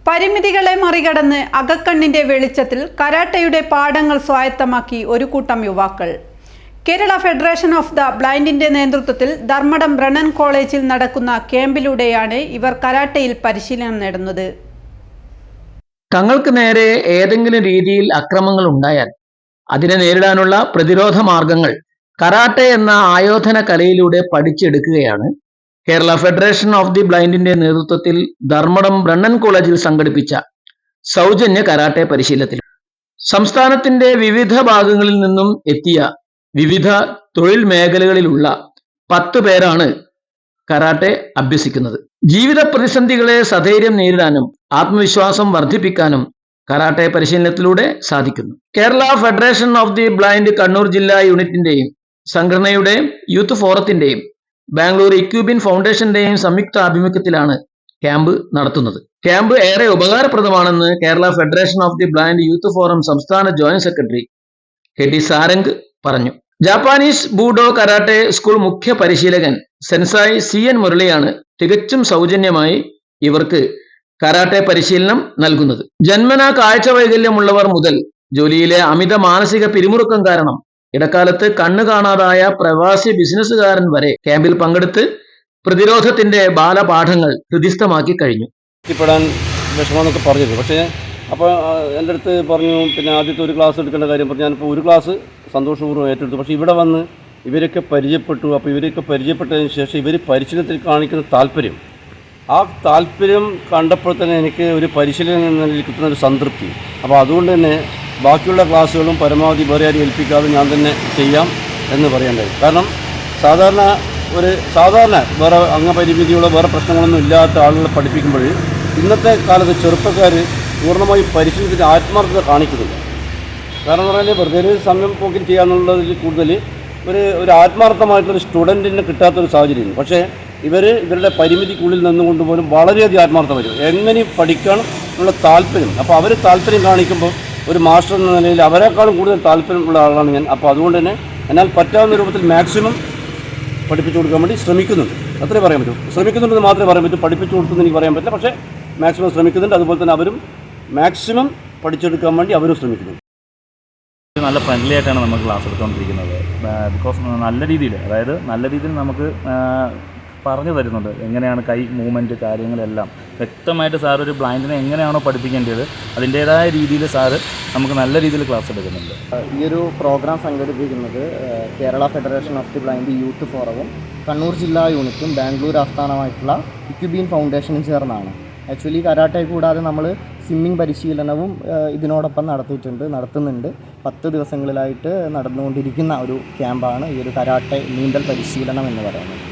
പരിമിതികളെ മറികടന്ന് അകക്കണ്ണിന്റെ വെളിച്ചത്തിൽ കരാട്ടയുടെ പാഠങ്ങൾ സ്വായത്തമാക്കി ഒരു കൂട്ടം യുവാക്കൾ. കേരള ഫെഡറേഷൻ ഓഫ് ദ ബ്ലൈൻഡിന്റെ നേതൃത്വത്തിൽ ധർമ്മടം ബ്രണ്ണൻ കോളേജിൽ നടക്കുന്ന ക്യാമ്പിലൂടെയാണ് ഇവർ കരാട്ടയിൽ പരിശീലനം നേടുന്നത്. തങ്ങൾക്ക് നേരെ ഏതെങ്കിലും രീതിയിൽ അക്രമങ്ങൾ ഉണ്ടായാൽ അതിനെ നേരിടാനുള്ള പ്രതിരോധ മാർഗങ്ങൾ കരാട്ടെ എന്ന ആയോധന കലയിലൂടെ പഠിച്ചെടുക്കുകയാണ് കേരള ഫെഡറേഷൻ ഓഫ് ദി ബ്ലൈൻഡിന്റെ നേതൃത്വത്തിൽ ധർമ്മടം ബ്രണ്ണൻ കോളേജിൽ സംഘടിപ്പിച്ച സൗജന്യ കരാട്ടെ പരിശീലനത്തിൽ. സംസ്ഥാനത്തിന്റെ വിവിധ ഭാഗങ്ങളിൽ നിന്നും എത്തിയ വിവിധ തൊഴിൽ മേഖലകളിലുള്ള 10 പേരാണ് കരാട്ടെ അഭ്യസിക്കുന്നത്. ജീവിത പ്രതിസന്ധികളെ സധൈര്യം നേരിടാനും ആത്മവിശ്വാസം വർദ്ധിപ്പിക്കാനും കരാട്ടെ പരിശീലനത്തിലൂടെ സാധിക്കുന്നു. Kerala federation of the blind Kannur ജില്ലാ യൂണിറ്റിന്റെയും സംഘടനയുടെയും യൂത്ത് ഫോറത്തിന്റെയും ബാംഗ്ലൂർ ഇക്യൂബിൻ ഫൗണ്ടേഷന്റെയും സംയുക്ത ആഭിമുഖ്യത്തിലാണ് ക്യാമ്പ് നടത്തുന്നത്. ക്യാമ്പ് ഏറെ ഉപകാരപ്രദമാണെന്ന് Kerala federation of the blind youth forum സംസ്ഥാന ജോയിന്റ് സെക്രട്ടറി KT സാരംഗ് പറഞ്ഞു. ജാപ്പാനീസ് ബൂഡോ കരാട്ടെ സ്കൂൾ മുഖ്യ പരിശീലകൻ സെൻസായി CN മുരളിയാണ് തികച്ചും സൗജന്യമായി ഇവർക്ക് കരാട്ടെ പരിശീലനം നൽകുന്നത്. ജന്മനാ കാഴ്ച വൈകല്യമുള്ളവർ മുതൽ ജോലിയിലെ അമിത മാനസിക പിരിമുറുക്കം കാരണം ഇടക്കാലത്ത് കണ്ണു കാണാതായ പ്രവാസി ബിസിനസ്സുകാരൻ വരെ ക്യാമ്പിൽ പങ്കെടുത്ത് പ്രതിരോധത്തിന്റെ ബാലപാഠങ്ങൾ ഹൃദിസ്ഥമാക്കി കഴിഞ്ഞു. എത്തിപ്പെടാൻ വിഷമമെന്നൊക്കെ പറഞ്ഞിരുന്നു. പക്ഷേ അപ്പോൾ എൻ്റെ അടുത്ത് പറഞ്ഞു, പിന്നെ ആദ്യത്തെ ഒരു ക്ലാസ് എടുക്കേണ്ട കാര്യം പറഞ്ഞു. ഞാനിപ്പോൾ ഒരു ക്ലാസ് സന്തോഷപൂർവ്വം ഏറ്റെടുത്തു. പക്ഷേ ഇവിടെ വന്ന് ഇവരൊക്കെ പരിചയപ്പെട്ടു. അപ്പോൾ ഇവരൊക്കെ പരിചയപ്പെട്ടതിന് ശേഷം ഇവർ പരിശീലനത്തിൽ കാണിക്കുന്ന താല്പര്യം, ആ താല്പര്യം കണ്ടപ്പോൾ തന്നെ എനിക്ക് ഒരു പരിശീലനം എന്ന നിലയിൽ കിട്ടുന്ന ഒരു സംതൃപ്തി. അപ്പോൾ അതുകൊണ്ട് തന്നെ ബാക്കിയുള്ള ക്ലാസ്സുകളും പരമാവധി വേറെ ആരും ഏൽപ്പിക്കാതെ ഞാൻ തന്നെ ചെയ്യാം എന്ന് പറയേണ്ടായി. കാരണം സാധാരണ വേറെ അംഗപരിമിതികളോ വേറെ പ്രശ്നങ്ങളൊന്നും ഇല്ലാത്ത ആളുകളെ പഠിപ്പിക്കുമ്പോൾ ഇന്നത്തെ കാലത്ത് ചെറുപ്പക്കാർ പൂർണ്ണമായും പരിശീലനത്തിന് ആത്മാർത്ഥത കാണിക്കുന്നില്ല. കാരണം എന്ന് പറഞ്ഞാൽ വെറുതെ ഒരു സമയം പോക്കിൽ ചെയ്യാന്നുള്ളതിൽ കൂടുതൽ ഒരു ആത്മാർത്ഥമായിട്ടുള്ളൊരു സ്റ്റുഡൻറ്റിനെ കിട്ടാത്തൊരു സാഹചര്യമാണ്. പക്ഷേ ഇവരുടെ പരിമിതിക്കുള്ളിൽ നിന്നുകൊണ്ട് പോലും വളരെയധികം ആത്മാർത്ഥം വരും, എങ്ങനെയും പഠിക്കണം എന്നുള്ള താല്പര്യം. അപ്പോൾ അവർ താല്പര്യം കാണിക്കുമ്പോൾ ഒരു മാസ്റ്റർ എന്ന നിലയിൽ അവരെക്കാളും കൂടുതൽ താല്പര്യമുള്ള ആളാണ് ഞാൻ. അപ്പോൾ അതുകൊണ്ട് തന്നെ എന്നാൽ പറ്റാവുന്ന രൂപത്തിൽ മാക്സിമം പഠിപ്പിച്ചു കൊടുക്കാൻ വേണ്ടി ശ്രമിക്കുന്നുണ്ട്. അത്രേ പറയാൻ പറ്റൂ. ശ്രമിക്കുന്നുണ്ടെന്ന് മാത്രമേ പറയാൻ പറ്റൂ. പഠിപ്പിച്ചു കൊടുത്തെന്ന് എനിക്ക് പറയാൻ പറ്റില്ല. പക്ഷേ മാക്സിമം ശ്രമിക്കുന്നുണ്ട്. അതുപോലെ തന്നെ അവരും മാക്സിമം പഠിച്ചെടുക്കാൻ വേണ്ടി അവരും ശ്രമിക്കുന്നുണ്ട്. നല്ല ഫ്രണ്ട്ലി ആയിട്ടാണ് നമ്മൾ ക്ലാസ് എടുത്തുകൊണ്ടിരിക്കുന്നത്. ബിക്കോസ് നല്ല രീതിയിൽ നമുക്ക് പറഞ്ഞു തരുന്നുണ്ട് എങ്ങനെയാണ് കൈ മൂവ്മെൻറ്റ് കാര്യങ്ങളെല്ലാം വ്യക്തമായിട്ട് സാർ ഒരു ബ്ലൈൻഡിനെ എങ്ങനെയാണോ പഠിപ്പിക്കേണ്ടത് അതിൻ്റേതായ രീതിയിൽ സാറ് നമുക്ക് നല്ല രീതിയിൽ ക്ലാസ് എടുക്കുന്നുണ്ട്. ഈ ഒരു പ്രോഗ്രാം സംഘടിപ്പിക്കുന്നത് Kerala federation of the blind youth ഫോറവും കണ്ണൂർ ജില്ലാ യൂണിറ്റും ബാംഗ്ലൂർ ആസ്ഥാനമായിട്ടുള്ള ഇക്യൂബിൻ ഫൗണ്ടേഷനും ചേർന്നാണ്. ആക്ച്വലി കരാട്ടെ കൂടാതെ നമ്മൾ സ്വിമ്മിംഗ് പരിശീലനവും ഇതിനോടൊപ്പം നടത്തുന്നുണ്ട്. 10 ദിവസങ്ങളിലായിട്ട് നടന്നുകൊണ്ടിരിക്കുന്ന ഒരു ക്യാമ്പാണ് ഈ ഒരു കരാട്ടെ നീന്തൽ പരിശീലനം എന്ന് പറയുന്നത്.